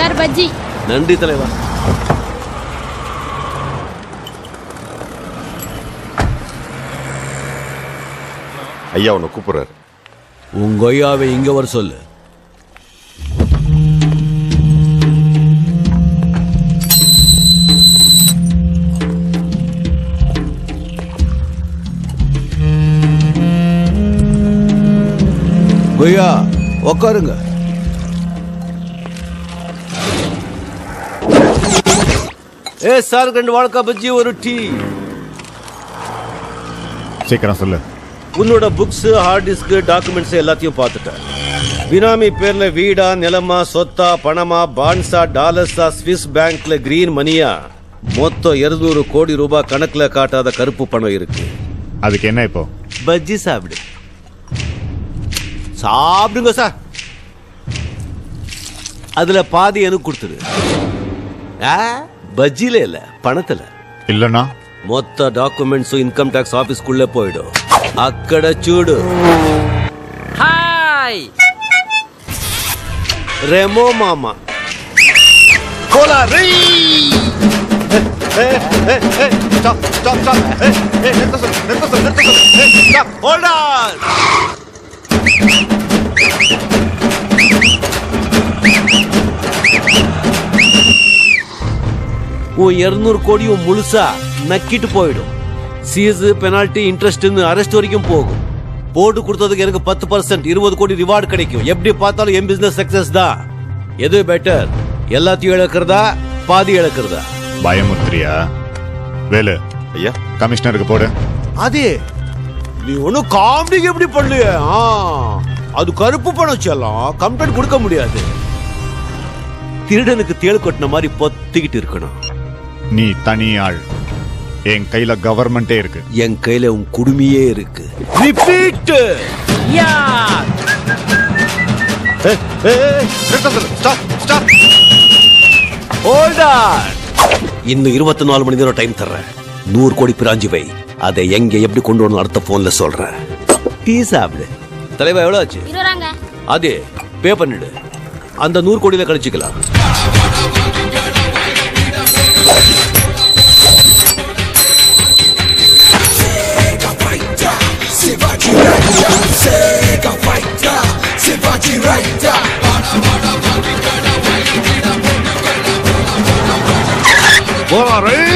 Sir bajji. நன்றி தலைவா. ஐயா உன்னை கூப்பிடுறாரு. உங்க ஐயாவை இங்க வர சொல்லு. ஐயா உக்காருங்க. சார் 2 வாழைக்காய் பஜ்ஜி ஒரு டீ. சீக்கிரம் சொல்லு. உன்னோட புக்ஸ், ஹார்ட் டிஸ்க், டாக்குமெண்ட்ஸ் எல்லாத்தையும் பார்த்துட்டேன். பினாமி பேர்ல வீடா, நிலமா, சொத்தா, பணமா, பாண்ட்ஸா, டாலர்ஸா, ஸ்விஸ் பேங்க்ல கிரீன் மணியா, மொத்தம் 200 கோடி ரூபாய் கணக்குல காட்டாத கருப்பு பணம் இருக்கு. அதுக்கு என்ன இப்போ? பஜ்ஜி சாப்பிடு. சாப்பிடுங்க சார். அதுல பாதி எனக்கு கொடுத்துடு. பஜ்ஜில இல்ல, பணத்துல. இல்லனா மொத்த டாக்குமெண்ட்ஸும் இன்கம் டாக்ஸ் ஆபீஸ்க்குள்ள போயிடும். அக்கட చూడు. ஹாய் ரெமோ மாமா. கோலா ரீ. Stop stop stop. நிறுத்து. ஸ்டாப். Hold on. உன் 200 கோடியும் முழுசா நக்கிட்டு போயிடும். சீஸ், பெனால்டி, இன்ட்ரெஸ்ட் அரெஸ்ட் வரைக்கும் போகும். போட்டு கொடுத்ததுக்கு எனக்கு 10%, 20 கோடி ரிவார்டு கிடைக்கும். எப்படி பார்த்தாலும் என் பிசினஸ் சக்சஸ் தான். எது பெட்டர்? எல்லாத்தையும் இழக்கிறதா, பாதி இழக்கிறதா? பயமுத்திரியா? வேலு ஐயா கமிஷனருக்கு போடு. அதே நீ ஒன்னும் காமெடி எப்படி பண்ணலையே? அது கருப்பு பணம் செல்லம், கம்ப்ளைண்ட் கொடுக்க முடியாது. திருடனுக்கு தேள் கொட்டின மாதிரி பொத்திக்கிட்டு இருக்கணும். நீ தனி ஆள். என் கையில கவர்மெண்டே இருக்கு. என் கையில உன் குடுமியே இருக்கு. Repeat. Yeah. Stop stop. Hold on. இன்னும் 24 மணி நேரம் டைம் தர்றேன். 100 கோடி பிராஞ்சி வை. அதை எங்க எப்படி கொண்டு வரணும் அடுத்த போன்ல சொல்றேன். டீ சாப்பிடு. தலைவா எவ்வளவு ஆச்சு? 20 அதே பே பண்ணிடு. அந்த 100 கோடியில கழிச்சுக்கலாம். போலாம்.